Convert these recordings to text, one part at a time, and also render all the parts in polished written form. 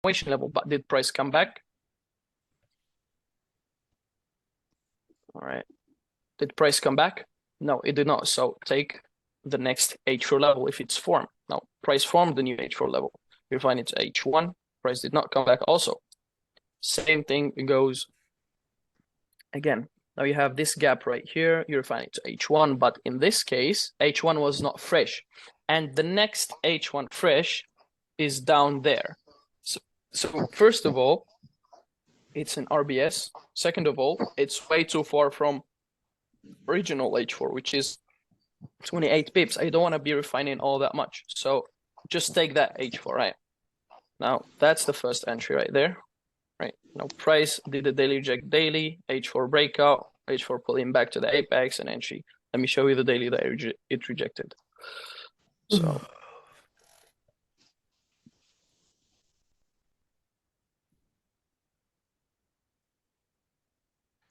continuation level, but did price come back? All right. Did price come back? No, it did not. So take the next H4 level if it's formed. Now, price formed the new H4 level. You find it's H1. Price did not come back also. Same thing goes again. Now you have this gap right here. You're finding it's H1, but in this case, H1 was not fresh. And the next H1 fresh is down there. So first of all, it's an RBS. Second of all, it's way too far from original H4, which is 28 pips. I don't want to be refining all that much. So just take that H4, right? Now that's the first entry right there. Right now, price did the daily reject daily, H4 breakout, H4 pulling back to the apex and entry. Let me show you the daily that it rejected. So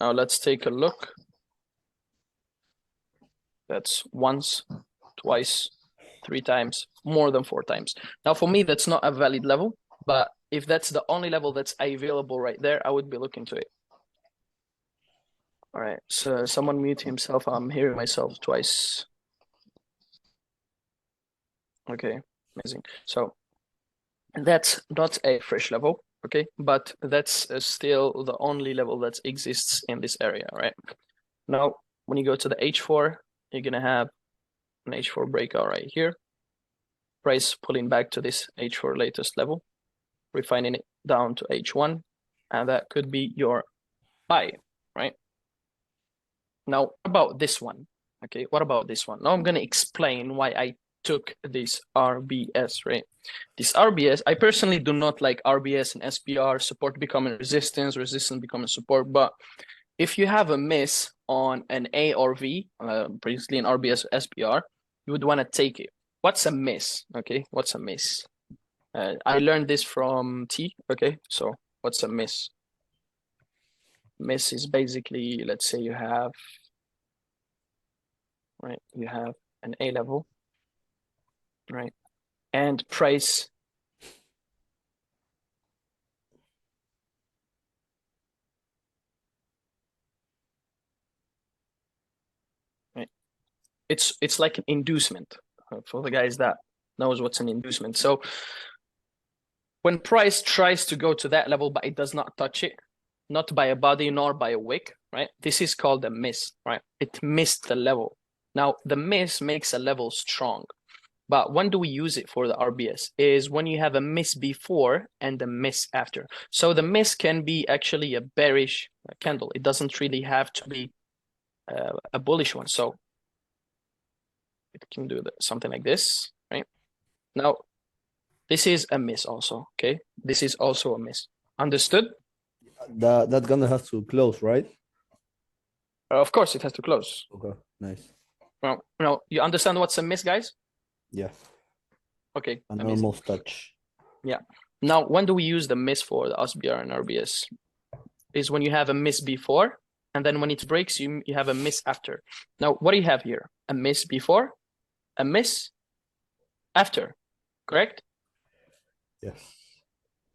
now let's take a look. That's once, twice, 3 times, more than 4 times. Now for me, that's not a valid level, but if that's the only level that's available right there, I would be looking to it. All right, so someone mute himself. I'm hearing myself twice. Okay, amazing. So that's not a fresh level, okay, but that's still the only level that exists in this area, right? Now, when you go to the H4, you're gonna have an H4 breakout right here. Price pulling back to this H4 latest level, refining it down to H1, and that could be your buy, right? Now, what about this one? Okay, what about this one? Now I'm gonna explain why I took this RBS, right? This RBS, I personally do not like RBS and SPR, support becoming resistance, resistance becoming support, but if you have a miss on an A or V, previously an RBS or SPR, you would want to take it. What's a miss? Okay, what's a miss? I learned this from T. Okay, so what's a miss? Miss is basically, let's say you have, right? You have an A level, right? And price right? It's like an inducement for the guys that knows what's an inducement. So when price tries to go to that level, but it does not touch it, not by a body nor by a wick, right? This is called a miss, right? It missed the level. Now, the miss makes a level strong. But when do we use it for the RBS? Is when you have a miss before and a miss after. So the miss can be actually a bearish candle. It doesn't really have to be a bullish one. So it can do something like this, right? Now, this is a miss also, okay? This is also a miss. Understood? That's gonna have to close, right? Of course, it has to close. Okay, nice. Now, you understand what's a miss, guys? Yeah. Okay, A amazing. normal touch. Yeah. Now, when do we use the miss for the SBR and RBS? Is when you have a miss before, and then when it breaks, you have a miss after. Now, what do you have here? A miss before, a miss after, correct? Yes.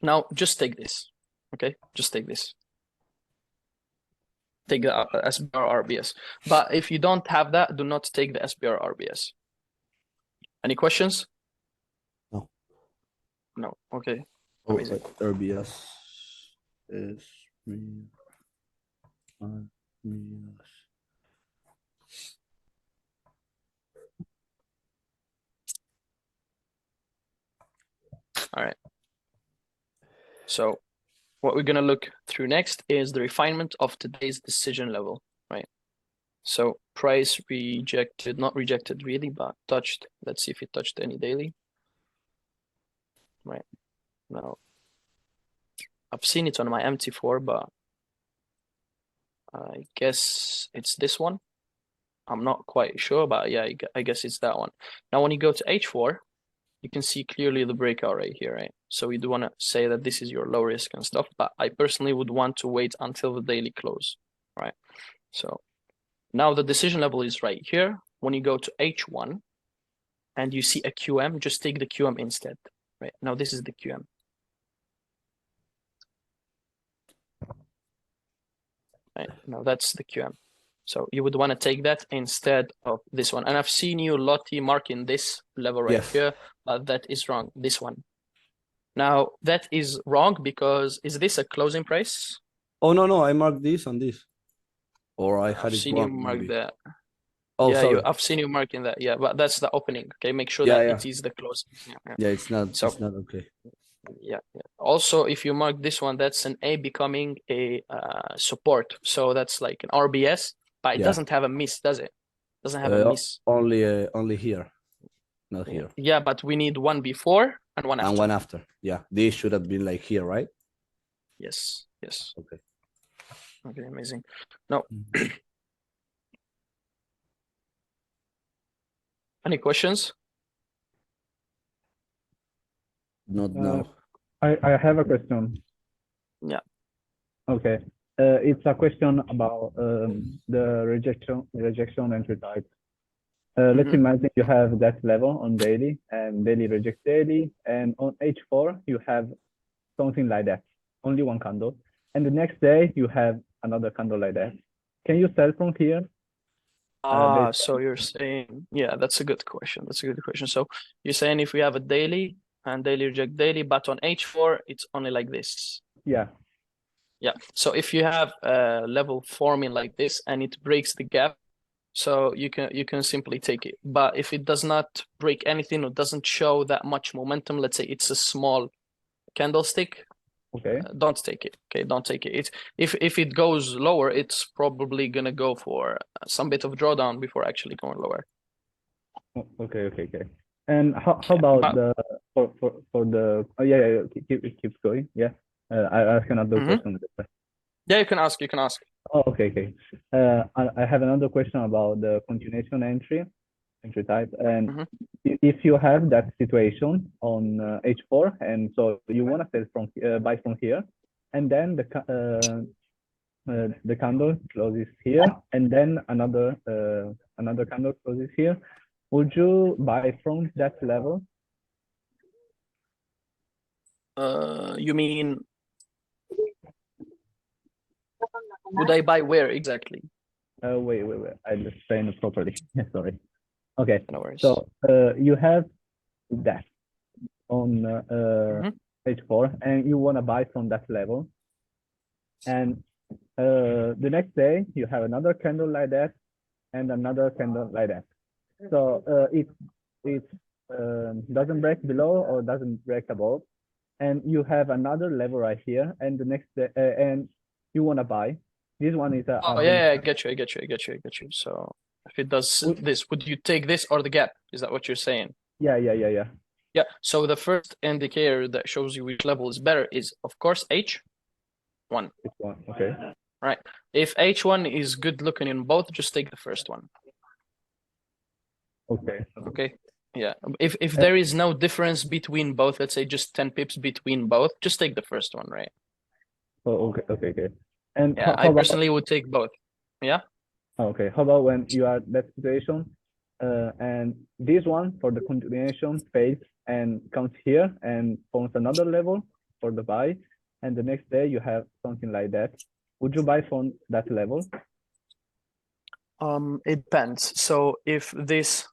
Now, just take this, okay? Just take this. Take the SBR RBS. But if you don't have that, do not take the SBR RBS. Any questions? No. No, okay. Oh, Amazing. RBS is All right. So what we're going to look through next is the refinement of today's decision level, right? So price rejected, not rejected really, but touched. Let's see if it touched any daily. Right. Now, I've seen it on my MT4, but I guess it's this one. I'm not quite sure, but yeah, I guess it's that one. Now, when you go to H4, you can see clearly the breakout right here, right? So you do want to say that this is your low risk and stuff, but I personally would want to wait until the daily close, right? So now the decision level is right here. When you go to H1 and you see a QM, just take the QM instead, right? Now this is the QM. right? Now that's the QM. So you would want to take that instead of this one. And I've seen you, Lottie, marking this level right Yes. here, but that is wrong, this one. Now that is wrong because is this a closing price? Oh, no, I marked this and this. Or I I've had it seen you wrong, mark maybe. that. Oh, Yeah, sorry. I've seen you marking that. Yeah, but that's the opening. Okay, make sure Yeah, that yeah. it is the closing. Yeah. Yeah, it's not So okay. yeah. Also, if you mark this one, that's an A becoming a support. So that's like an RBS, but it Yeah. doesn't have a miss, does it? Doesn't have a miss. Only here, not here. Yeah, but we need one before and one after. And one after. Yeah, this should have been like here, right? Yes. Okay. Okay, amazing. No. Any questions? Not now. I have a question. Yeah. Okay. It's a question about the rejection entry type. Let's imagine you have that level on daily and daily reject daily, and on H4 you have something like that, only one candle, and the next day you have another candle like that. Can you sell from here? So you're saying, yeah, that's a good question. So you're saying if we have a daily and daily reject daily, but on H4 it's only like this. Yeah. Yeah. So if you have a level forming like this and it breaks the gap, so you can simply take it. But if it does not break anything or doesn't show that much momentum, let's say it's a small candlestick, Okay. don't take it. Okay, don't take it. If it goes lower, it's probably gonna go for some bit of drawdown before actually going lower. Okay. And how about the for the yeah keep going, yeah. I ask another question. Yeah, you can ask. Oh, okay. I have another question about the continuation entry type, and if you have that situation on H4, and so you want to sell from buy from here, and then the candle closes here, and then another candle closes here, would you buy from that level? You mean would I buy where exactly? Wait. I just saying it properly. Sorry. Okay. No worries. So you have that on H4, and you want to buy from that level, and the next day you have another candle like that and another candle like that. So it doesn't break below or doesn't break above, and you have another level right here, and the next day and you want to buy. This one is a I get you. So if it does this, would you take this or the gap? Is that what you're saying? Yeah. Yeah. So the first indicator that shows you which level is better is, of course, H1. H1. Okay. Right. If H1 is good looking in both, just take the first one. Okay. Yeah. If there is no difference between both, let's say just 10 pips between both, just take the first one, right? Oh, okay. And yeah, I personally would take both. Yeah. Okay. How about when you are that situation, and this one for the continuation fails and comes here and forms another level for the buy, and the next day you have something like that. Would you buy from that level? It depends. So if this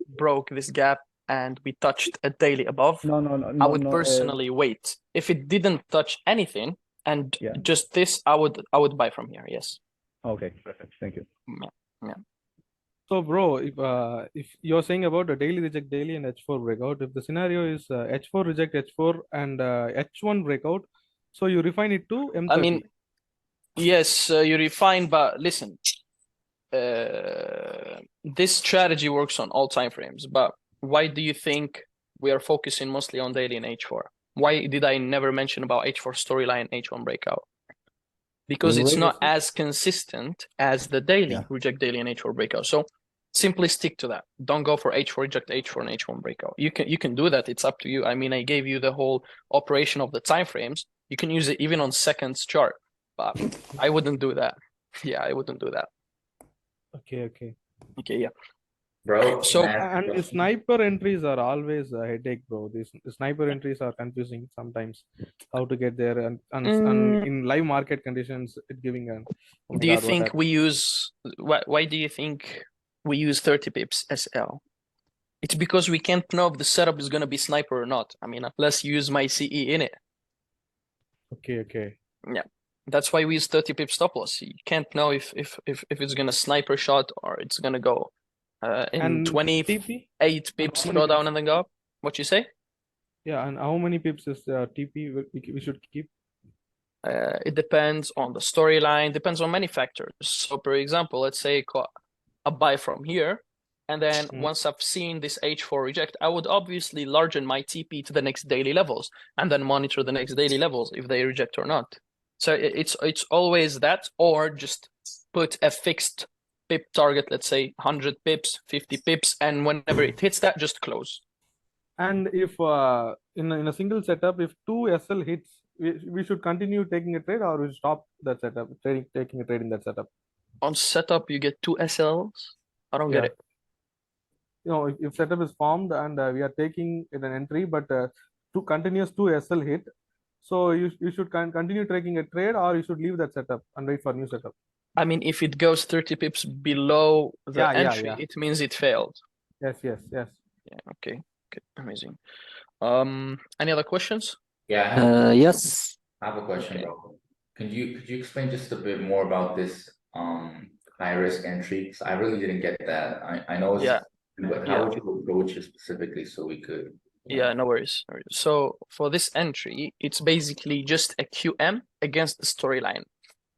broke this gap and we touched a daily above, I would personally wait. If it didn't touch anything and just this, I would buy from here. Yes. Okay, perfect. Thank you. Yeah. So, bro, if you're saying about the daily reject daily and H4 breakout, if the scenario is H4 reject H4 and H1 breakout, so you refine it to M30. I mean, yes, you refine, but listen, this strategy works on all time frames. But why do you think we are focusing mostly on daily and H4? Why did I never mention about H4 storyline, H1 breakout? Because it's not as consistent as the daily reject daily and H4 breakout. So simply stick to that. Don't go for H4 reject H4 and H1 breakout. You can do that. It's up to you. I mean, I gave you the whole operation of the time frames. You can use it even on seconds chart, but I wouldn't do that. Yeah, I wouldn't do that. Okay. Yeah. Bro, So- can I ask a And the question? sniper entries are always a headache, bro. These sniper entries are confusing sometimes. How to get there and in live market conditions, it giving an oh my Do you God, what think happened? we use why do you think we use 30 pips SL? It's because we can't know if the setup is gonna be sniper or not. I mean, unless you use my CE in it. Okay. That's why we use 30 pip stop loss. You can't know if it's gonna sniper shot or it's gonna go in And 28 TP? pips How go many down pips? and then go up. What you say? Yeah, and how many pips is TP we should keep? It depends on the storyline, depends on many factors. So, for example, let's say a buy from here, and then once I've seen this H4 reject, I would obviously largen my TP to the next daily levels and then monitor the next daily levels if they reject or not. So it's always that, or just put a fixed pip target, let's say 100 pips, 50 pips, and whenever it hits that, just close. And if in a single setup, if 2 SL hits, we should continue taking a trade or we stop that setup, taking a trade in that setup. On setup, you get 2 SLs. I don't get Yeah. it. You know, if setup is formed and we are taking it an entry, but two continuous 2 SL hit, so you should continue taking a trade or you should leave that setup and wait for new setup. I mean, if it goes 30 pips below the Yeah, entry, yeah. it means it failed. Yes. Yeah, okay, amazing. Any other questions? Yeah, Yes. I have a question, Okay. bro. Could you explain just a bit more about this high risk entry? 'Cause I really didn't get that. I know it's Yeah. but how would you approach it specifically so we could, you Yeah, know? no worries. So for this entry, it's basically just a QM against the storyline.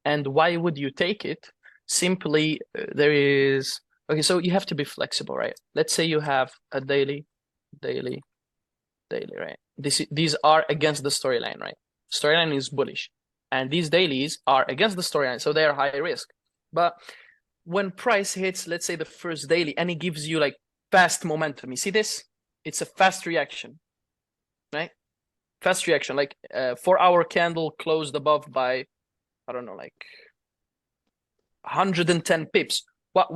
And why would you take it? Simply, there is okay. So you have to be flexible, right? Let's say you have a daily, right? These are against the storyline, right? Storyline is bullish, and these dailies are against the storyline, so they are high risk. But when price hits, let's say the first daily, and it gives you like fast momentum, you see this? It's a fast reaction, right? Fast reaction, like 4-hour candle closed above by, I don't know, like 110 pips. What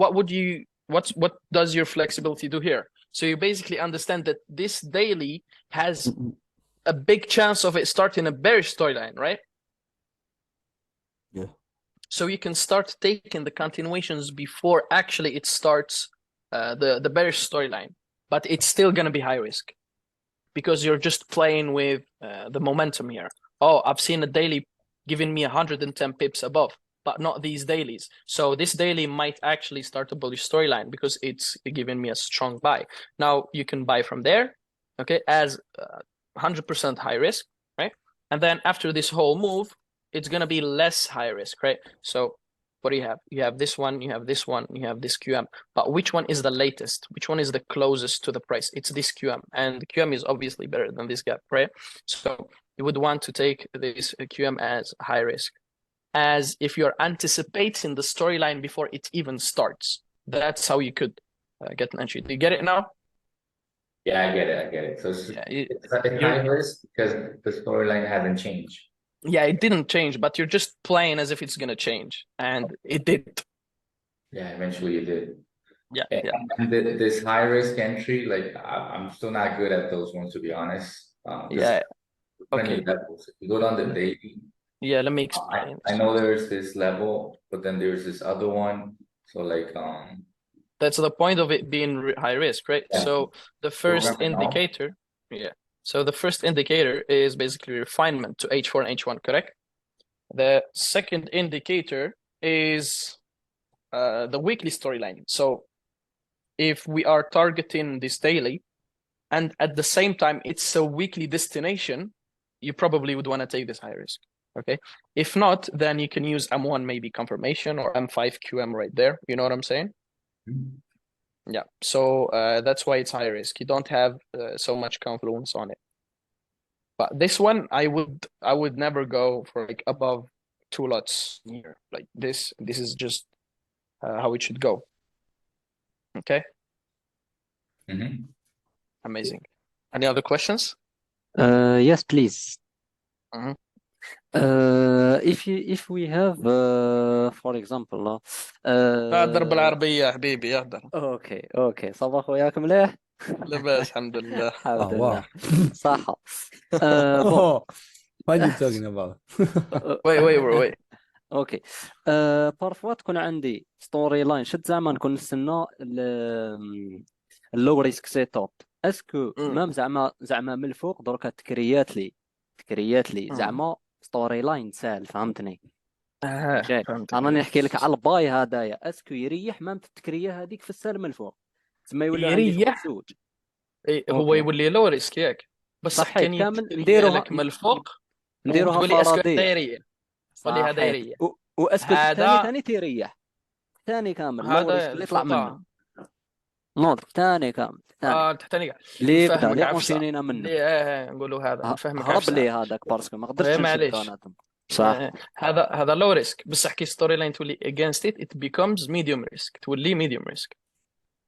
does your flexibility do here? So you basically understand that this daily has a big chance of it starting a bearish storyline, right? Yeah. So you can start taking the continuations before actually it starts the bearish storyline, but it's still going to be high risk because you're just playing with the momentum here. Oh, I've seen a daily giving me 110 pips above, but not these dailies. So this daily might actually start a bullish storyline because it's giving me a strong buy. Now you can buy from there, okay, as 100% high risk, right? And then after this whole move, it's going to be less high risk, right? So what do you have? You have this one, you have this one, you have this QM. But which one is the latest? Which one is the closest to the price? It's this QM. And the QM is obviously better than this gap, right? So you would want to take this QM as high risk, as if you're anticipating the storyline before it even starts. That's how you could get an entry. Do you get it now? Yeah, I get it. So it's you're- high risk because the storyline hasn't changed. Yeah, it didn't change, but you're just playing as if it's gonna change, and it did. Yeah, eventually it did. Yeah. And this high risk entry, like I'm still not good at those ones to be honest. Yeah. Plenty Okay. of levels. If you go down the daily, Yeah, let me explain. I know there's this level, but then there's this other one. So like That's the point of it being high risk, right? Yeah. So the first Program and all. indicator, so the first indicator is basically refinement to H4 and H1, correct? The second indicator is the weekly storyline. So if we are targeting this daily, and at the same time it's a weekly destination, you probably would want to take this high risk. Okay. If not, then you can use M1 maybe confirmation or M5 QM right there. You know what I'm saying? Yeah. So that's why it's high risk. You don't have so much confluence on it. But this one, I would never go for like above 2 lots here. Like this is just how it should go. Okay. Amazing. Any other questions? Yes, please. Mhm. if we have for example اهدر بالعربية يا حبيبي اهدر. اوكي صباح وياك مليح. لاباس الحمد لله. الحمد Oh, wow. لله صح. بون Oh, what are you talking about? وي bro. اوكي بارفوا تكون عندي ستوري لاين شد زعما نكون نستنى اللو ريسك سيت اب. اسكو مام زعما من الفوق دركا تكريات لي زعما ستوري لاين سهل فهمتني. فهمتك. انا نحكي لك على الباي هدايا اسكو يريح مام التكريه هذيك في السهل من الفوق تما يولي عندي شغل يريح. زوج. هو أوكي. يولي لو ريسك ياك بصح صحيح كان كامل يتكري نديروها لك من الفوق نديروها وتقول لي اسكو فرضيه. دايريه ولا هذا صحيح دايريه. واسكو هذا ثاني تيريح ثاني كامل لو هذا ريسك اللي يطلع منه الفوقع. نوض ثاني كامل ثاني تحتني ليه بدا نفهمك ليه عفسه اونشينينا منه ليه نقولوا هذا نفهمك هرب عفسه. ليه هذاك باسكو ما قدرتش نشد معليش. بيناتهم. صح هذا لو ريسك بصح كي ستوري لاين تولي against it it becomes medium risk تولي medium risk.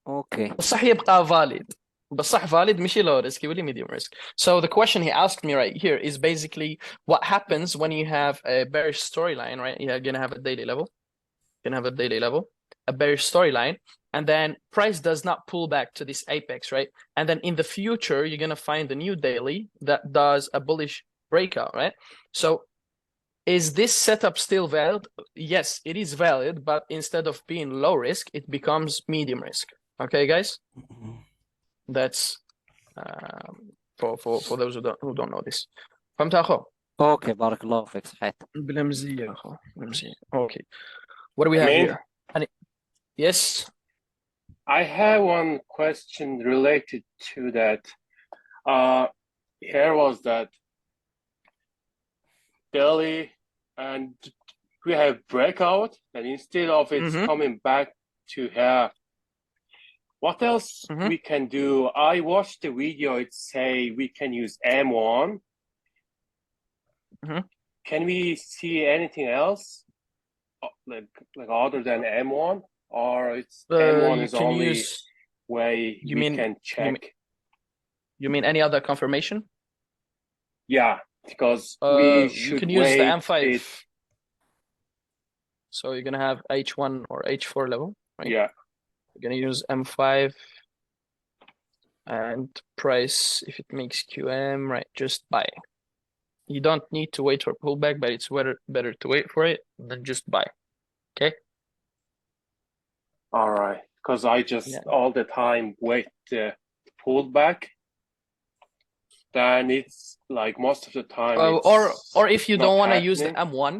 اوكي بصح يبقى valid بصح valid ماشي low risk يولي medium risk. So the question he asked me right here is basically what happens when you have a bearish storyline, right? You're gonna have a daily level, a bearish storyline, and then price does not pull back to this apex, right? And then in the future you're gonna find a new daily that does a bullish breakout, right? So is this setup still valid? Yes, it is valid, but instead of being low risk, it becomes medium risk. Okay, guys? That's for those who don't know this. فهمت أخو؟ اوكي بارك الله فيك صحيت. بالمزية أخو بالمزية. Okay. What do we have here? Yes. I have one question related to that. Here was that daily and we have breakout and instead of it's coming back to here, what else we can do? I watched the video, it say we can use M1. Can we see anything else like other than M1, or it's M1 is only way we can check? You mean any other confirmation? Yeah, because we should you can use the M5. it. So you're gonna have H1 or H4 level, right? Yeah. You're gonna use M5 and price if it makes QM, right? Just buy. You don't need to wait for pullback, but it's better to wait for it than just buy. Okay. All right, because I just all the time wait the pullback. Then it's like most of the time. Or if you don't want to use the M1,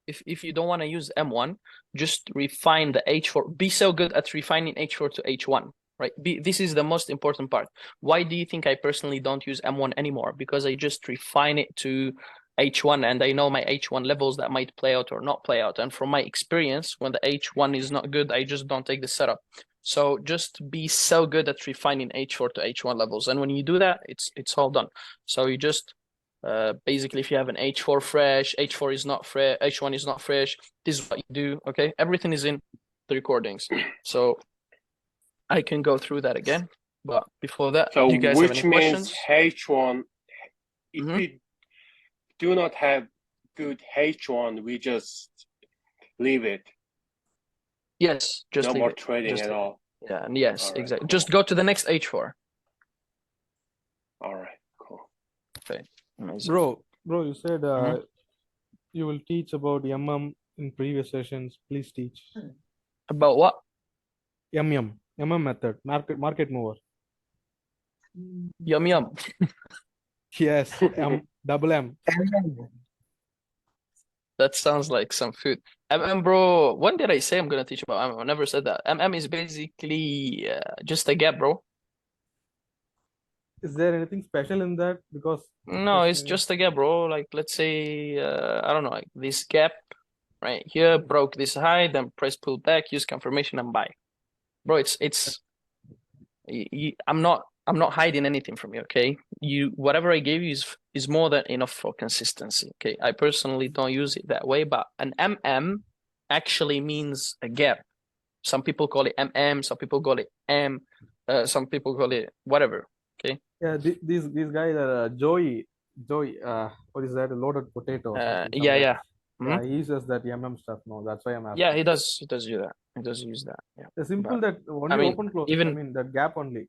if you don't want to use M1, just refine the H4. Be so good at refining H4 to H1, right? This is the most important part. Why do you think I personally don't use M1 anymore? Because I just refine it to H1 and I know my H1 levels that might play out or not play out. And from my experience, when the H1 is not good, I just don't take the setup. So just be so good at refining H4 to H1 levels. And when you do that, it's all done. So you just basically if you have an H4 fresh, H4 is not fresh, H1 is not fresh, this is what you do. Okay, everything is in the recordings. So I can go through that again. But before that, so do you guys have any questions? H1, if we do not have good H1, we just leave it. Yes, just no leave more it. trading just at all. Yeah, and yes, All right, exactly. cool. Just go to the next H4. All right, cool. Okay, amazing. Bro, you said you will teach about MM in previous sessions. Please teach. About what? MM method, market mover. Yum yum. Yes, double M. That sounds like some food. MM, bro, when did I say I'm gonna teach about MM? I never said that. MM is basically just a gap, bro. Is there anything special in that? Because No, it's just a gap, bro. Like let's say I don't know, like this gap right here broke this high, then price pulled back, use confirmation and buy. Bro, it's I'm not hiding anything from you, okay? Whatever I gave you is more than enough for consistency, okay? I personally don't use it that way, but an MM actually means a gap. Some people call it MM, some people call it M, some people call it whatever, okay? Yeah, these guys are Joey, what is that? A loaded potato. Yeah. Yeah, he uses that stuff. No, that's why I'm asking. Yeah, he does do that. He does use that. Yeah. The simple But, that only mean, open close. even- I mean that gap only.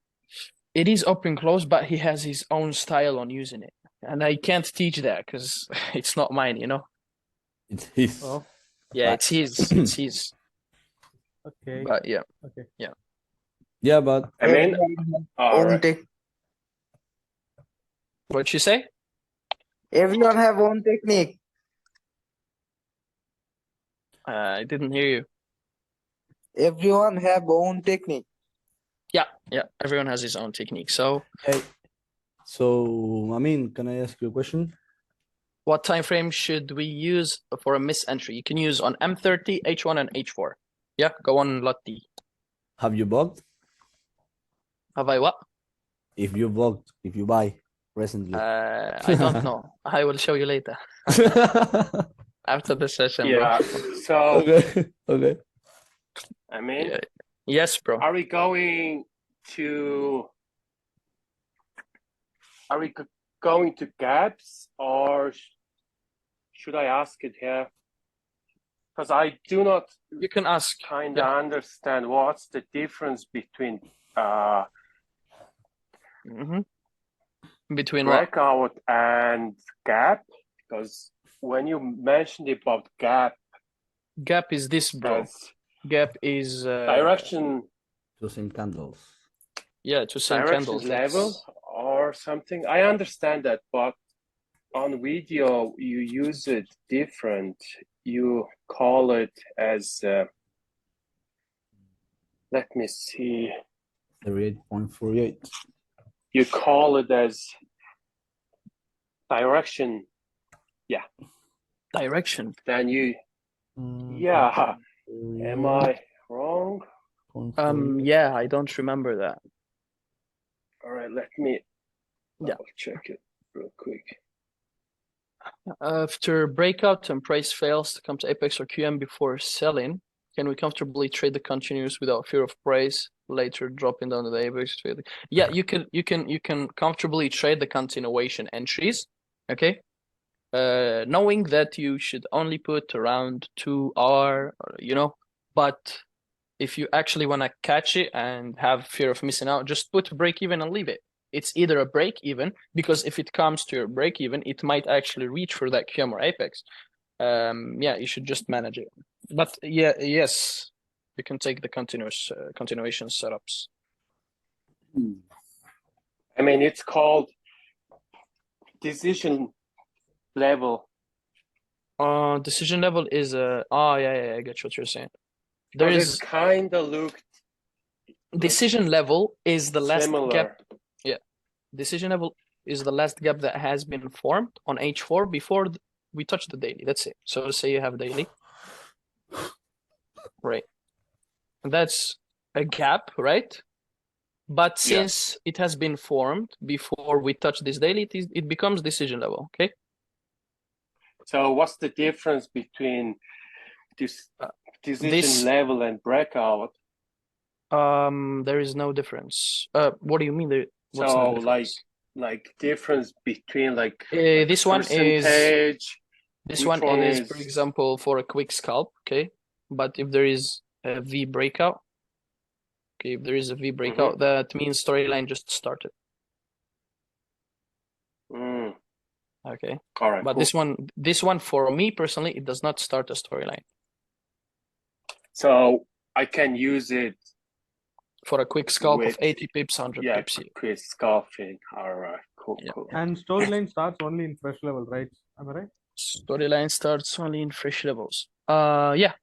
It is open close, but he has his own style on using it. And I can't teach that because it's not mine, you know? It's his. Oh, Yeah, it's his. It's his. okay. But yeah. Okay. Yeah, but I mean, all Own right. What'd you say? Everyone have own technique. I didn't hear you. Everyone have own technique. Yeah, everyone has his own technique. So hey, so I mean, can I ask you a question? what time frame should we use for a miss entry? You can use on M30, H1, and H4. Yeah, go on Lotti. Have you bought? Have I what? If you buy recently. I don't know. I will show you later after the session, Yeah. bro. So, Okay. Okay. I mean, Yeah. Yes, bro. are we going to gaps, or should I ask it here? Because I do not You can ask. kind of understand what's the difference between Between what? breakout and gap. Because when you mentioned about gap, Gap is this, bro. that's Gap is direction Two same candles. yeah, to same direction candles. level or something. I understand that, but on video you use it different. You call it as let me see. 38.48. You call it as direction. Direction. Then you, yeah. Am I wrong? Yeah, I don't remember that. All right, let me Yeah. check it real quick. After breakout and price fails to come to apex or QM before selling, can we comfortably trade the continuous without fear of price later dropping down to the apex? Yeah, you can comfortably trade the continuation entries, okay? Knowing that you should only put around 2R, you know, but if you actually want to catch it and have fear of missing out, just put break even and leave it. It's either a break even, because if it comes to your break even, it might actually reach for that QM or apex. Yeah, you should just manage it. But yeah, yes, you can take the continuation setups. I mean, it's called decision level. Decision level is yeah, I get what you're saying. There is kind of looked decision level is the last similar. gap. Yeah, decision level is the last gap that has been formed on H4 before we touch the daily. That's it. So say you have daily, right? That's a gap, right? But since it has been formed before we touch this daily, it becomes decision level. Okay. So what's the difference between this decision level and breakout? There is no difference. What do you mean? What's so no difference? like difference between like this one percentage. This one is, for example, for a quick scalp. Okay, but if there is a V breakout, okay, if there is a V breakout, that means storyline just started. Okay. All right. But cool. this one for me personally, it does not start a storyline. So I can use it for a quick scalp of 80 pips, 100 pips. Yeah, quick scalping. All right, cool, cool. And storyline starts only in fresh level, right? Am I right? Storyline starts only in fresh levels. Yeah.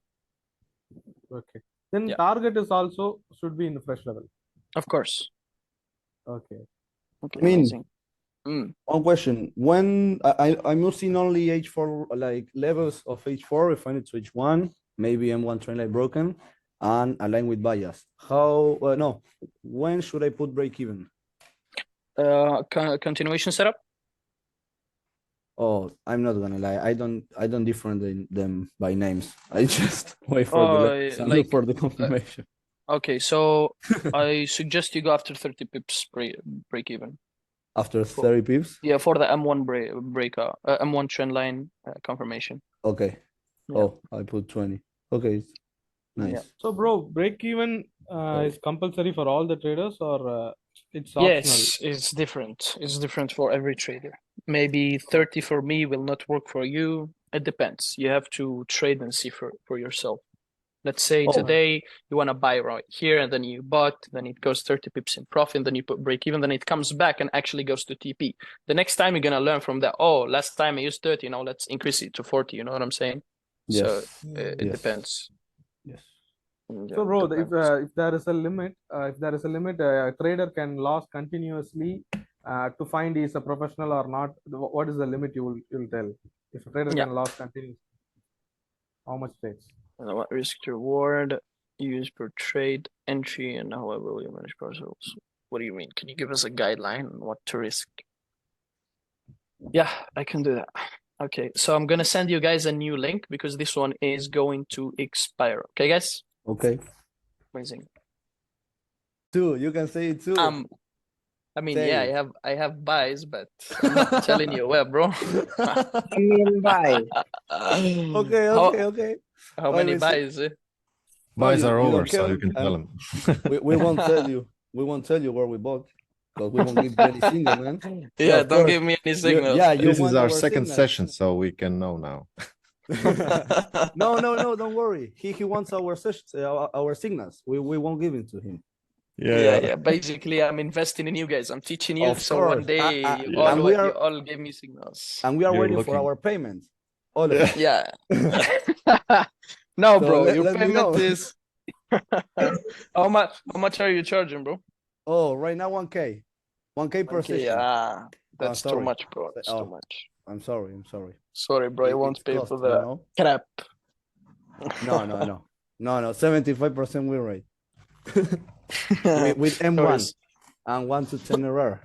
Okay. Then target is also should be in the fresh level. Of course. Okay. Okay. I mean, amazing. One question. When I'm using only H4 like levels of H4, if I need to H1, maybe M1 trend line broken and align with bias. How no, when should I put break even? Continuation setup. Oh, I'm not gonna lie. I don't different them by names. I just wait for the levels and look for the confirmation. Okay, so I suggest you go after 30 pips break even. After 30 pips? Yeah, for the M1 breakout, M1 trend line confirmation. Okay. Yeah. Oh, I put 20. Okay, nice. Yeah. So, bro, break even is compulsory for all the traders, or it's optional? Yes, it's different. It's different for every trader. Maybe 30 for me will not work for you. It depends. You have to trade and see for yourself. Let's say today you want to buy right here, and then you bought, then it goes 30 pips in profit, then you put break even, then it comes back and actually goes to TP. The next time you're gonna learn from that. Oh, last time I used 30, now let's increase it to 40. You know what I'm saying? So Yes. it Yes. depends. Yes. Yeah, So, bro, depends. if there is a limit, a trader can lose continuously to find is a professional or not. What is the limit you'll tell? If a trader Yeah. can lose continuously, how much trades? What risk to reward use per trade entry, and how will you manage parcels? What do you mean? Can you give us a guideline on what to risk? Yeah, I can do that. Okay, so I'm gonna send you guys a new link because this one is going to expire. Okay, guys? Okay. Amazing. Two, you can say it too. I mean, Say yeah, it. I have buys, but I'm not telling you where, bro. I mean buy. Okay, okay. How many buys? Buys are you over, don't so care, you can tell them. we won't tell you. We won't tell you where we bought because we won't give you any signal, man. Yeah, of don't course. give me any signals. You This is want our second signals. session, so we can know now. No, don't worry. He wants our our signals. We won't give it to him. Yeah. Basically, I'm investing in you guys. I'm teaching you, Of so course. one day you all give me signals. And we are You're waiting for looking. our payment. All of it. Yeah. No, So bro, your let me payment know. is how much are you charging, bro? Oh, right now 1K. 1K per Okay, session. that's too sorry. much, bro. That's too much. I'm sorry. Sorry, bro. I won't It's pay cost, for the you know? crap. No. 75% win rate. with M1 Notice. and 1 to 10 error.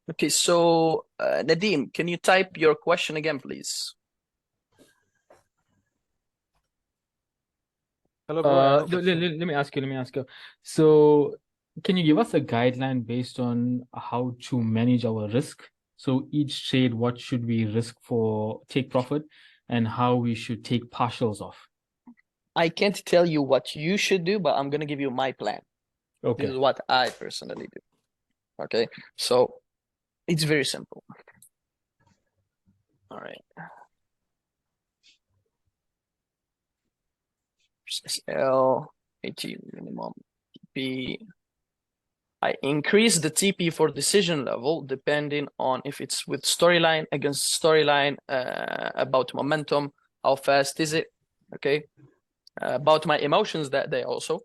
Okay, so Nadim, can you type your question again, please? Hello, bro. Let me ask you. So, can you give us a guideline based on how to manage our risk? So each trade, what should we risk for take profit, and how we should take partials off? I can't tell you what you should do, but I'm gonna give you my plan. Okay. This is what I personally do. Okay, so it's very simple. All right. SL 18 minimum TP. I increase the TP for decision level depending on if it's with storyline against storyline, about momentum, how fast is it, okay? About my emotions that day also.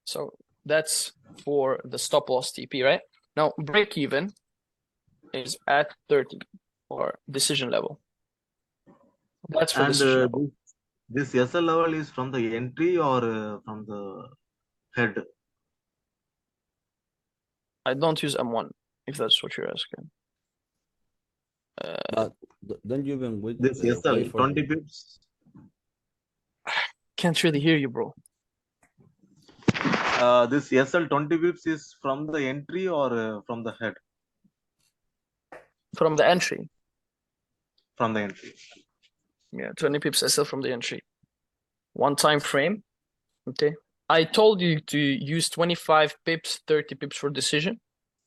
So that's for the stop loss TP, right? Now break even is at 30 for decision level. That's for decision level. This SL level is from the entry or from the head? I don't use M1 if that's what you're asking. But don't you even wait? This SL 20 pips. Can't really hear you, bro. This SL 20 pips is from the entry or from the head? From the entry. From the entry. Yeah, 20 pips SL from the entry. One time frame. Okay. I told you to use 25 pips, 30 pips for decision,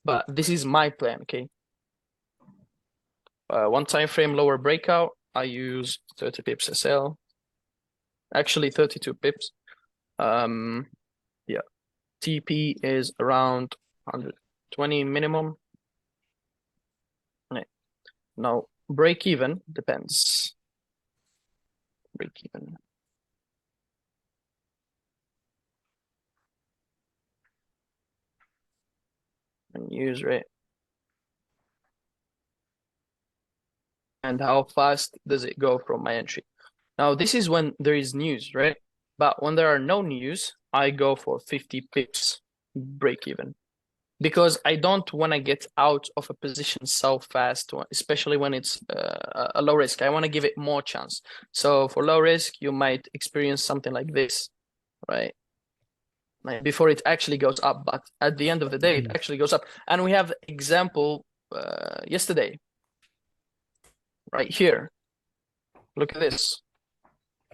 but this is my plan, okay? One time frame lower breakout, I use 30 pips SL. Actually 32 pips. Yeah. TP is around 120 minimum. Right. Now break even depends. Break even. And use rate. And how fast does it go from my entry? Now this is when there is news, right? But when there are no news, I go for 50 pips break even. Because I don't want to get out of a position so fast, especially when it's a low risk. I want to give it more chance. So for low risk, you might experience something like this, right? Like before it actually goes up, but at the end of the day, it actually goes up. And we have example yesterday, right here. Look at this.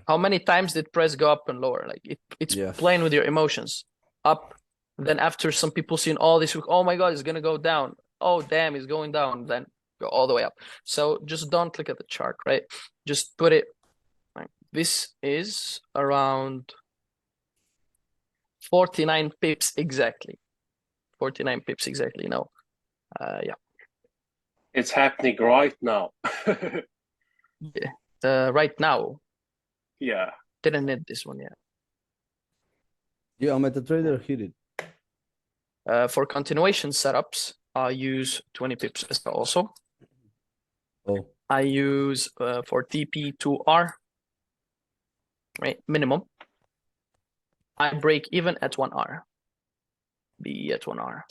How many times did price go up and lower? Like it's playing with your emotions. Up, then after some people seeing all this, oh my God, it's gonna go down. Oh damn, it's going down. Then go all the way up. So just don't look at the chart, right? Just put it like this is around 49 pips exactly. 49 pips exactly. No, yeah. It's happening right now. Yeah, right now. Yeah. Didn't need this one yet. Yeah, MetaTrader hit it. For continuation setups, I use 20 pips also. Oh. I use for TP2R, right, minimum. I break even at 1R. Be at 1R.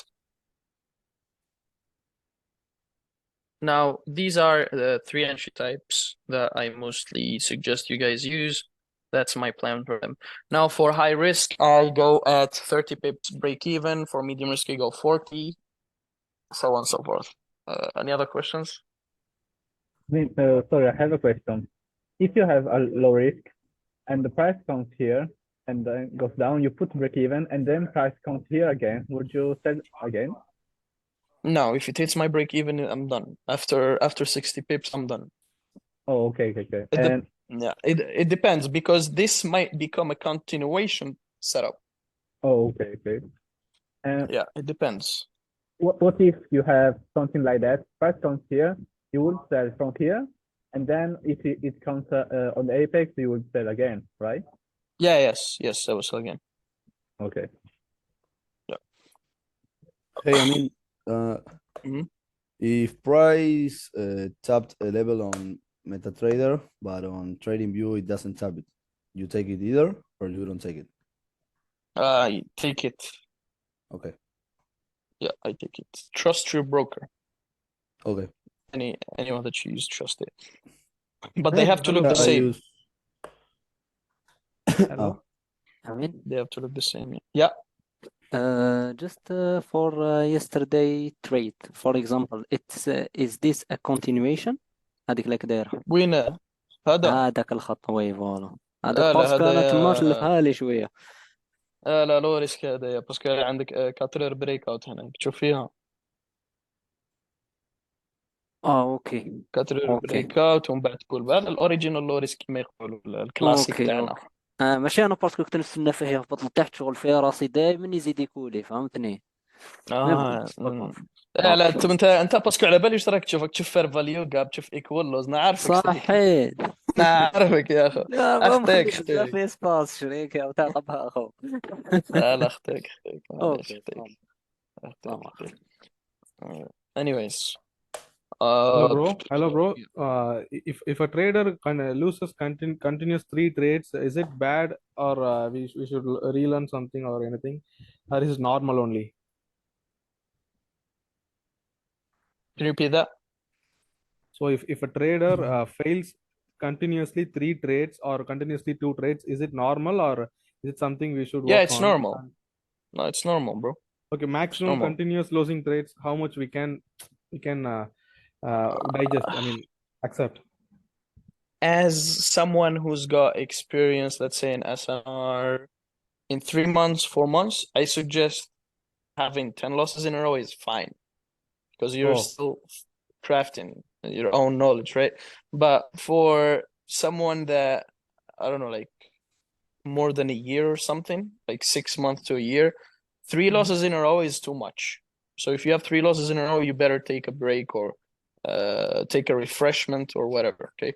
Now, these are the 3 entry types that I mostly suggest you guys use. That's my plan for them. Now, for high risk, I go at 30 pips break even. For medium risk, I go 40, so on and so forth. Any other questions? Sorry, I have a question. If you have a low risk and the price comes here and then goes down, you put break even and then price comes here again, would you sell again? No, if it hits my break even, I'm done. After 60 pips, I'm done. Oh, okay. Yeah, it depends because this might become a continuation setup. Oh, okay. Yeah, it depends. What if you have something like that? Price comes here, you will sell from here, and then if it comes on the apex, you will sell again, right? Yeah, yes, I will sell again. Okay. Yeah. Hey, I mean, if price tapped a level on MetaTrader, but on TradingView it doesn't tap it, you take it either or you don't take it? I take it. Okay. Yeah, I take it. Trust your broker. Okay. Anyone that you use, trust it. But they have to look the same. Hello. I mean, they have to look the same. Yeah. Just for yesterday trade, for example, it's is this a continuation؟ هذيك لك دايرة. وين هذا؟ هذاك الخط وي فوالا. هذاك لا باسكو انا تما هذا شلفها لي شوية. لا لو ريسك هذايا باسكو عندك كاترير بريك اوت هنا تشوف فيها. اوكي. كاترير بريك اوت ومن بعد تقول هذا الاوريجينال لو ريسك كما يقولوا الكلاسيك تاعنا. ماشي انا باسكو كنت نستنى فيه يهبط لتحت شغل فيه راسي دائما يزيد يكولي فهمتني. لا انت باسكو على بالي واش راك تشوف فير فاليو كاب تشوف ايكولوز نعرفك صحيح. نعرفك يا اخو. اختك لا في سباس شريك او تعقبها اخو. لا اختك اوكي. anyways hello bro if a trader loses continuous 3 trades, is it bad or we should relearn something or anything, or is it normal only? Can you repeat that? So if a trader fails continuously 3 trades or continuously 2 trades, is it normal or is it something we should work on? Yeah, it's normal. No, it's normal, bro. Okay, maximum continuous losing trades, how much we can digest, I mean, accept? As someone who's got experience, let's say in SNR, in 3 months, 4 months, I suggest having 10 losses in a row is fine because you're still crafting your own knowledge, right? But for someone that, I don't know, like more than a year or something, like 6 months to a year, 3 losses in a row is too much. So if you have 3 losses in a row, you better take a break or take a refreshment or whatever, okay?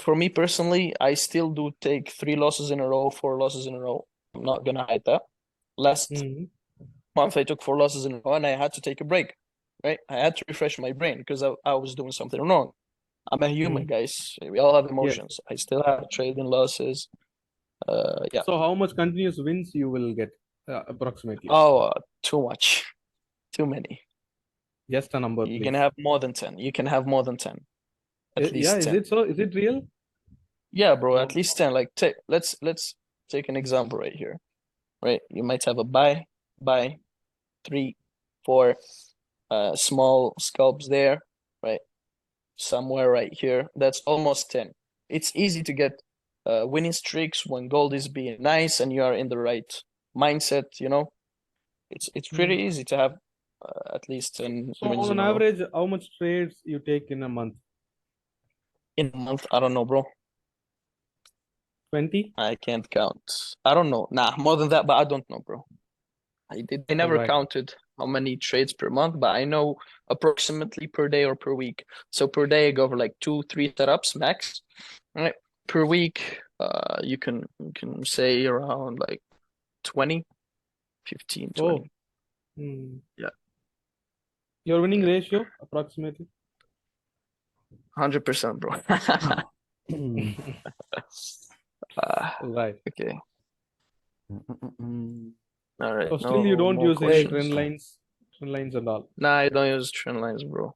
For me personally, I still do take 3 losses in a row, 4 losses in a row. I'm not gonna hide that. Last month I took 4 losses in a row and I had to take a break, right? I had to refresh my brain because I was doing something wrong. I'm a human, guys. We all have emotions. I still have trading losses. Yeah. So how much continuous wins you will get approximately? Oh, too much. Too many. Just a number, You please. can have more than 10. You can have more than 10. At least 10. Is it so? Is it real? Yeah, bro, at least 10. Like let's take an example right here. Right? You might have a buy, 3, 4 small scalps there, right? Somewhere right here. That's almost 10. It's easy to get winning streaks, when gold is being nice and you are in the right mindset, you know, it's pretty easy to have at least an So wins on in an a row. average, how much trades you take in a month? In a month, I don't know, bro. 20? I can't count. I don't know. Nah, more than that, but I don't know, bro. I never Alright. counted how many trades per month, but I know approximately per day or per week. So per day I go for like 2-3 setups max. Right. Per week, you can say around like 20, 15, 20. Oh. Hmm. Yeah. Your winning ratio approximately? 100%, bro. Right. Okay. All right. So still you No don't more use any questions. trend lines and all. Nah, I don't use trend lines, bro.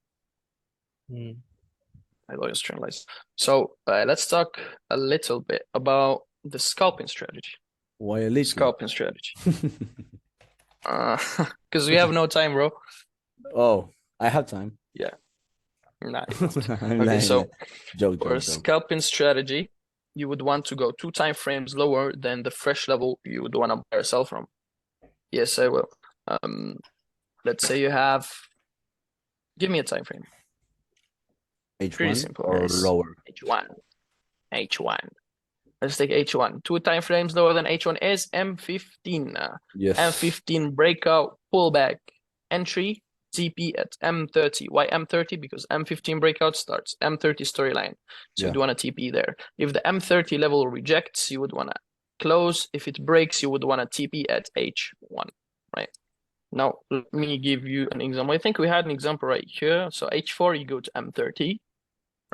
I don't use trend lines. So let's talk a little bit about the scalping strategy. Why a little? Scalping strategy. Because we have no time, bro. Oh, I have time. Yeah. Nah, you don't. I'm Okay, lying, so like, joke, for joke, joke. scalping strategy, you would want to go 2 time frames lower than the fresh level you would want to buy or sell from. Yes, I will. Let's say you have. Give me a time frame. Pretty H1 simple, or guys. lower? H1. H1. Let's take H1. 2 time frames lower than H1 is M15. Yes. M15 breakout, pullback, entry, TP at M30. Why M30? Because M15 breakout starts M30 storyline. So Yeah. you'd want to TP there. If the M30 level rejects, you would want to close. If it breaks, you would want to TP at H1, right? Now, let me give you an example. I think we had an example right here. So H4, you go to M30,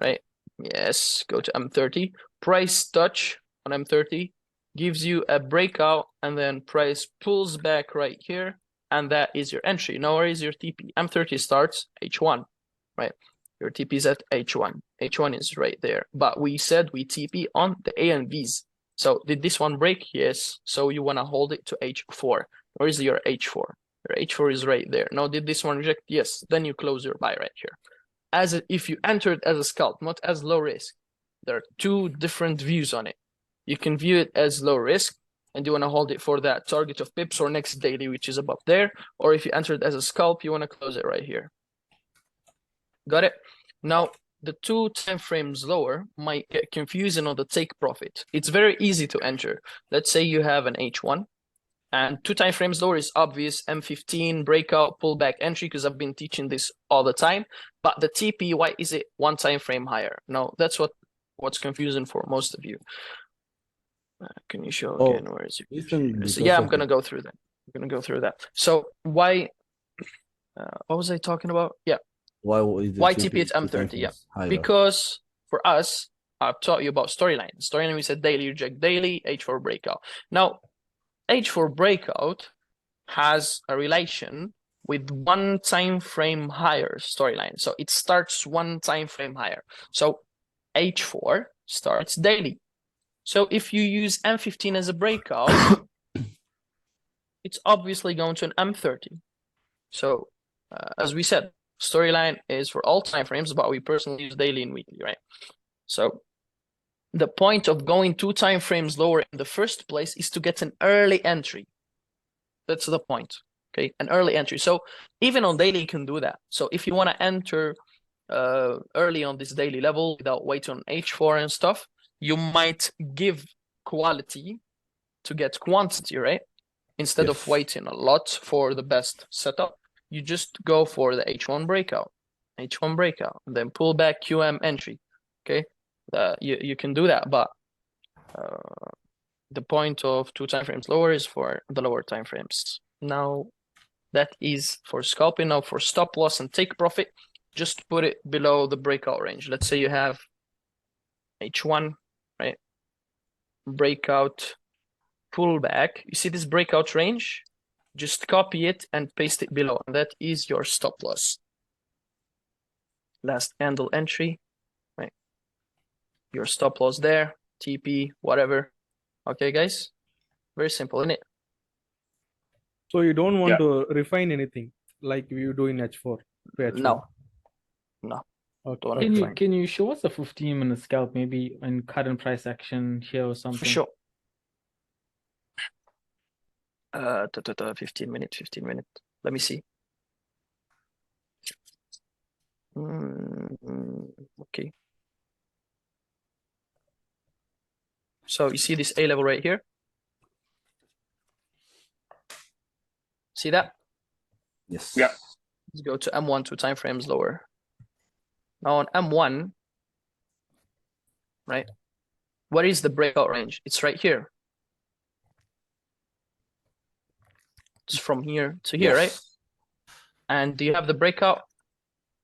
right? Yes, go to M30. Price touch on M30 gives you a breakout, and then price pulls back right here, and that is your entry. Now, where is your TP? M30 starts H1, right? Your TP is at H1. H1 is right there. But we said we TP on the A and Bs. So did this one break? Yes. So you want to hold it to H4. Where is your H4? Your H4 is right there. Now, did this one reject? Yes. Then you close your buy right here. If you entered as a scalp, not as low risk. There are 2 different views on it. You can view it as low risk, and you want to hold it for that target of pips or next daily, which is above there. Or if you entered as a scalp, you want to close it right here. Got it? Now, the 2 time frames lower might get confusing on the take profit. It's very easy to enter. Let's say you have an H1. And 2 time frames lower is obvious, M15, breakout, pullback, entry, because I've been teaching this all the time. But the TP, why is it 1 time frame higher? No, that's what's confusing for most of you. Can you show again? Where is your... So yeah, I'm going to go through that. I'm going to go through that. So why... what was I talking about? Yeah. Why TP at M30? Yeah. Higher? Because for us, I've taught you about storyline. Storyline, we said daily, reject daily, H4 breakout. Now, H4 breakout has a relation with 1 time frame higher storyline. So it starts 1 time frame higher. So H4 starts daily. So if you use M15 as a breakout, it's obviously going to an M30. So as we said, storyline is for all time frames, but we personally use daily and weekly, right? So the point of going 2 time frames lower in the first place is to get an early entry. That's the point, okay? An early entry. So even on daily, you can do that. So if you want to enter early on this daily level without waiting on H4 and stuff, you might give quality to get quantity, right? Instead of waiting a lot for the best setup, you just go for the H1 breakout, and then pull back QM entry, okay? You can do that, but the point of 2 time frames lower is for the lower time frames. Now, that is for scalping. Now, for stop loss and take profit, just put it below the breakout range. Let's say you have H1, right? Breakout, pullback. You see this breakout range? Just copy it and paste it below. And that is your stop loss. Last candle entry, right? Your stop loss there, TP, whatever. Okay, guys? Very simple, isn't it? So you don't want to refine anything like you do in H4? No. Okay. Can you show us a 15-minute scalp, maybe in current price action here or something? For sure. 15 minutes. Let me see. Okay. So you see this A level right here? See that? Yes. Yeah. Let's go to M1 2 time frames lower. Now on M1, right? What is the breakout range? It's right here. It's from here to here, right? And do you have the breakout?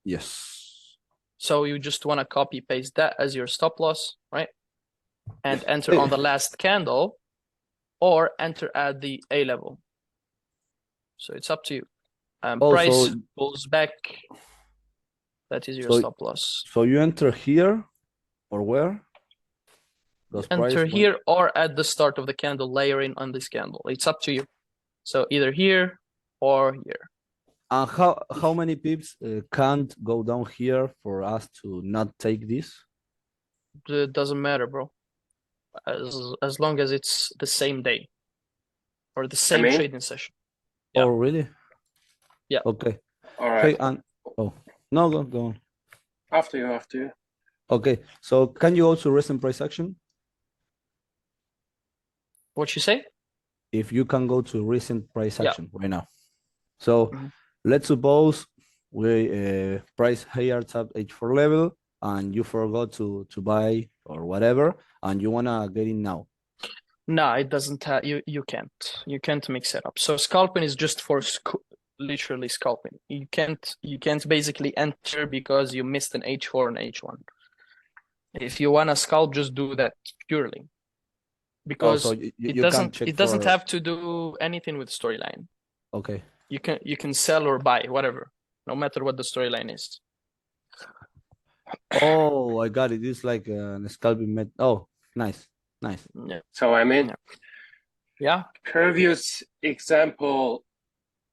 Yes. So you just want to copy paste that as your stop loss, right? And enter on the last candle or enter at the A level. So it's up to you. Price pulls back. That is your stop loss. So you enter here or where? Enter here or at the start of the candle, layering on this candle. It's up to you. So either here or here. And how many pips can't go down here for us to not take this? It doesn't matter, bro. As long as it's the same day or the same trading session. Oh, really? Yeah. Okay. All right. Okay, and no, go on. After you. Okay, so can you go to recent price action? What you say? If you can go to recent price action right now. So let's suppose we price here at H4 level and you forgot to buy or whatever, and you wanna get in now. No, it doesn't have, you can't mix it up. So scalping is just for literally scalping. You can't basically enter because you missed an H4 and H1. If you wanna scalp, just do that purely. Because it doesn't have to do anything with storyline. Okay. You can sell or buy, whatever, no matter what the storyline is. Oh, I got it. It's like a scalping method. Oh, nice. Yeah. So yeah. Previous example,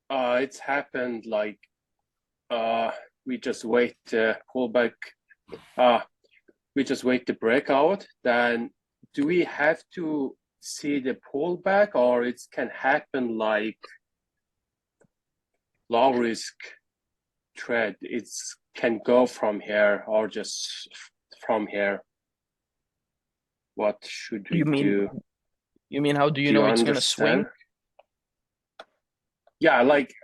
it's happened like we just wait pullback. We just wait the breakout. Then do we have to see the pullback, or it can happen like low risk trade? It can go from here or just from here. What should we do? You mean how do you know it's gonna swing? Yeah, like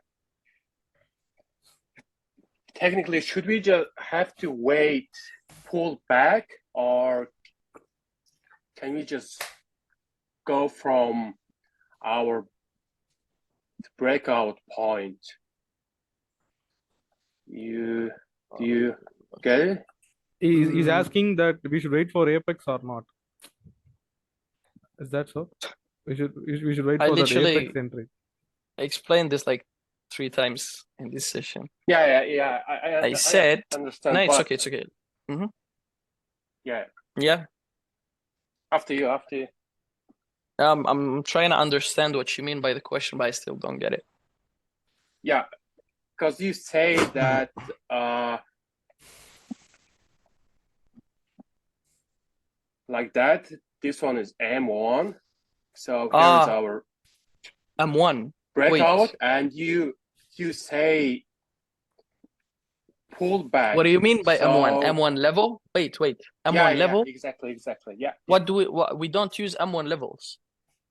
technically, should we just have to wait, pull back, or can we just go from our breakout point? Do you get it? He's asking that we should wait for apex or not. Is that so? We should wait for the apex entry. I explained this like 3 times in this session. Yeah. I said, understand. No, it's okay. Yeah. After you. I'm trying to understand what you mean by the question, but I still don't get it. Yeah, because you say that like that. This one is M1, so here is our M1 breakout, and you say pull back. What do you mean by M1? M1 level? Wait. M1 level? Yeah, exactly. Yeah. What we don't use M1 levels.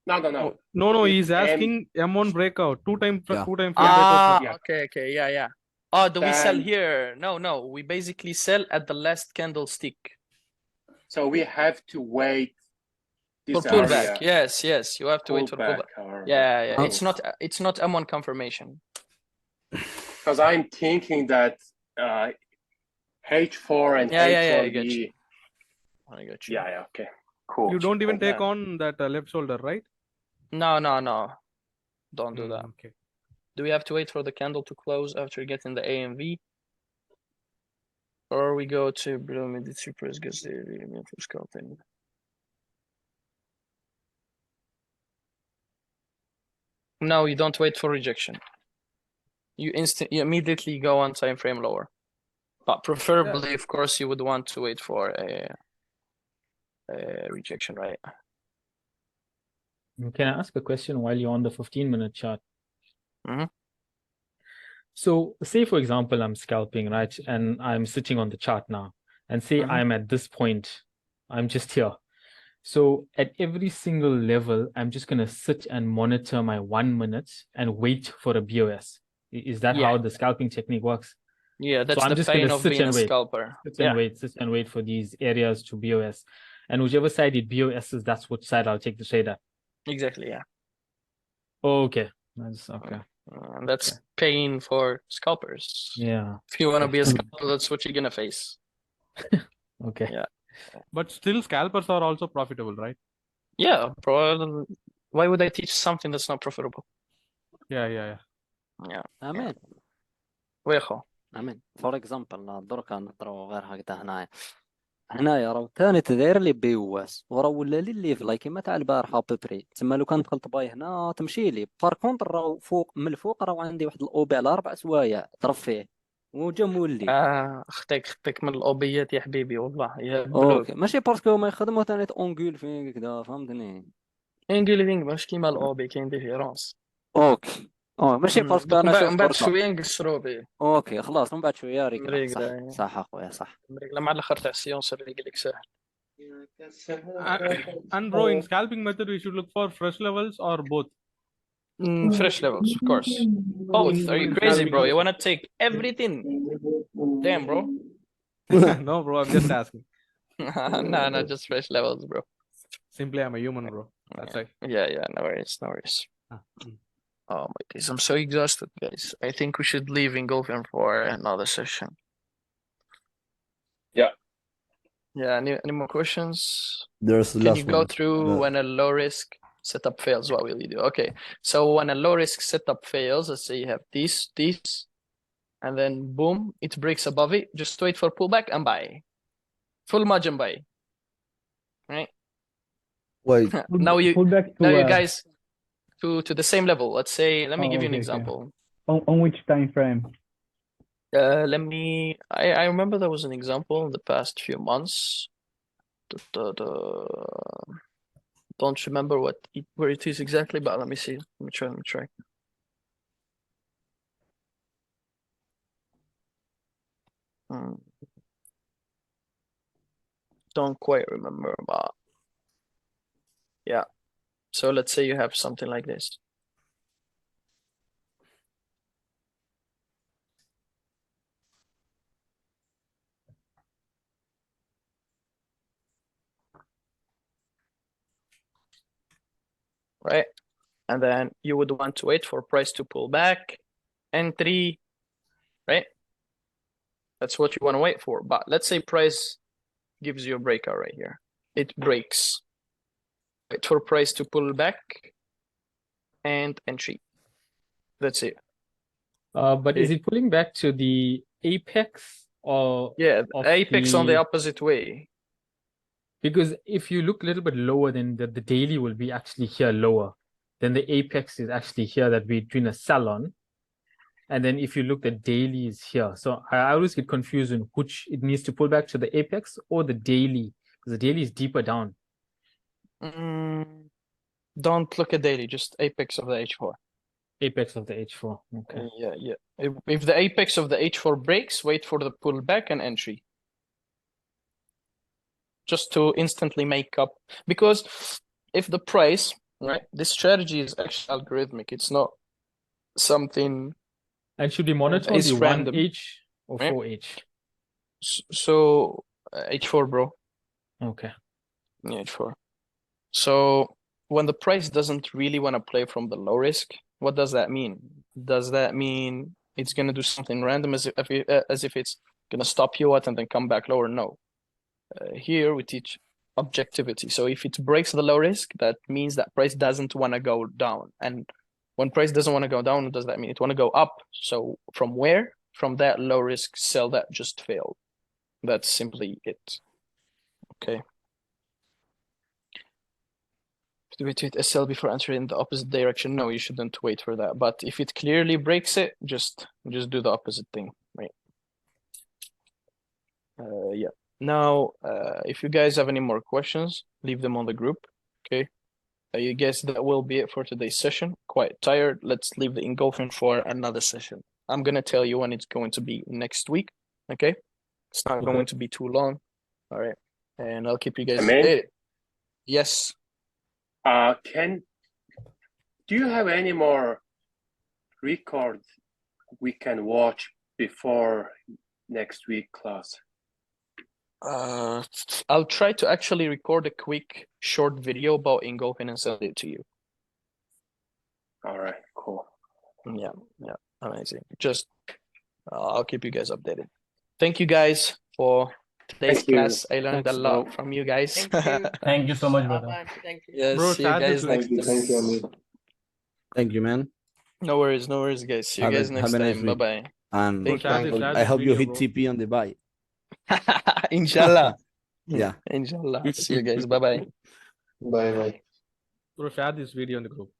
No. He's asking M1 breakout, two time frame breakout. Okay. Yeah. Oh, do we sell here? No. We basically sell at the last candlestick. So we have to wait for pullback. Yes. You have to wait for pullback. Yeah. It's not M1 confirmation. Because I'm thinking that H4 and H1B. I got you. Yeah. Okay. Cool. You don't even take on that left shoulder, right? No. Don't do that. Okay. Do we have to wait for the candle to close after getting the AMV? Or we go to below mid-3 price gets the scalping. No, you don't wait for rejection. You immediately go on time frame lower. But preferably, of course, you would want to wait for a rejection, right? Can I ask a question while you're on the 15-minute chart? Mm-hmm. So say, for example, I'm scalping, right? And I'm sitting on the chart now. And say I'm at this point, I'm just here. So at every single level, I'm just going to sit and monitor my 1 minute and wait for a BOS. Is that how the scalping technique works? Yeah, that's so I'm the just pain going to of sit being and a wait. scalper. Sit and wait for these areas to BOS. And whichever side it BOSs, that's which side I'll take the trade at. Exactly, yeah. Okay. That's okay. And that's pain for scalpers. Yeah. If you want to be a scalper, that's what you're going to face. Okay. Yeah. But still, scalpers are also profitable, right? Yeah, bro. Why would I teach something that's not profitable? Yeah. امين ويخو. امين فور اكزامبل دركا نهضروا غير هكذا هنايا راه ثاني تداير لي بيواس وراه ولا لي ليفل كيما تاع البارحه ببري تما لو كان دخلت باي هنا تمشي لي بار كونتر راه فوق من الفوق راه عندي واحد الاوبي على 4 سوايع ضرب فيه وجا مولي خطيك من الاوبيات يا حبيبي والله يا اوكي ماشي باسكو ما يخدموا ثاني اونغول فين كذا فهمتني انجليزينغ ماشي كيما الاوبي كاين ديفيرونس اوكي ماشي باسكو انا شوف من بعد دركا شويه نقصروا به اوكي خلاص من بعد شويه ريقله صح مريقله صح اخويا صح مريقله مع الاخر تاع السيونس ريقلك سهل And bro, in scalping method, we should look for fresh levels or both. Fresh levels, of course. Both. Are you crazy, bro? You want to take everything? Damn, bro. No, bro, I'm just asking. No, just fresh levels, bro. Simply, I'm a human, bro. That's right. Yeah, no worries. Oh my days, I'm so exhausted, guys. I think we should leave and go in for another session. Yeah, any more questions? There's the Can last you go one. through when a low risk setup fails? What will you do? Okay, so when a low risk setup fails, let's say you have these, and then boom, it breaks above it. Just wait for pullback and buy. Full margin buy. Right? Wait. now you to, guys to the same level. Let's say, let me give you an example. On which time frame? I remember there was an example in the past few months. Don't remember where it is exactly, but let me see. Let me try. Don't quite remember, but yeah. So let's say you have something like this. Right? And then you would want to wait for price to pull back, entry, right? That's what you want to wait for. But let's say price gives you a breakout right here. It breaks. Wait for price to pull back and entry. That's it. But is it pulling back to the apex or apex on the opposite way? Because if you look a little bit lower, then the daily will be actually here lower. Then the apex is actually here that we're doing a sell on. And then if you look, the daily is here. So I always get confused in which it needs to pull back to the apex or the daily, because the daily is deeper down. Don't look at daily, just apex of the H4. Apex of the H4. Okay. Yeah. If the apex of the H4 breaks, wait for the pullback and entry. Just to instantly make up. Because if the price, right, this strategy is actually algorithmic. It's not something. And should we monitor the random. 1H or 4H? So H4, bro. Okay. Yeah, H4. So when the price doesn't really want to play from the low risk, what does that mean? Does that mean it's going to do something random as if it's going to stop you out and then come back lower? No. Here we teach objectivity. So if it breaks the low risk, that means that price doesn't want to go down. And when price doesn't want to go down, what does that mean? It want to go up. So from where? From that low risk sell that just failed. That's simply it. Okay. Do we tweet SL before entering in the opposite direction? No, you shouldn't wait for that. But if it clearly breaks it, just do the opposite thing, right? Yeah. Now, if you guys have any more questions, leave them on the group. Okay. I guess that will be it for today's session. Quite tired. Let's leave the engulfing for another session. I'm gonna tell you when it's going to be next week. Okay. It's not going to be too long. All right. And I'll keep you guys Amen. updated. Yes. Do you have any more records we can watch before next week class? I'll try to actually record a quick short video about engulfing and send it to you. All right, cool. Yeah, amazing. Just I'll keep you guys updated. Thank you guys for today's Thank you. class. I learned Thanks, a lot bro. from you guys. Thank you. Thank you so much, brother. Thank you. Yes, Bro, see you share this guys link. next Thank you, time. Amit. Thank you, man. No worries, guys. See you guys next have a nice time. Bye week. bye. And Bro, Thank share you. this, share I this hope you video, hit bro. TP on the buy. Inshallah. Yeah. Inshallah. See you guys. Bye bye. Bye bye. Bro, share this video in the group.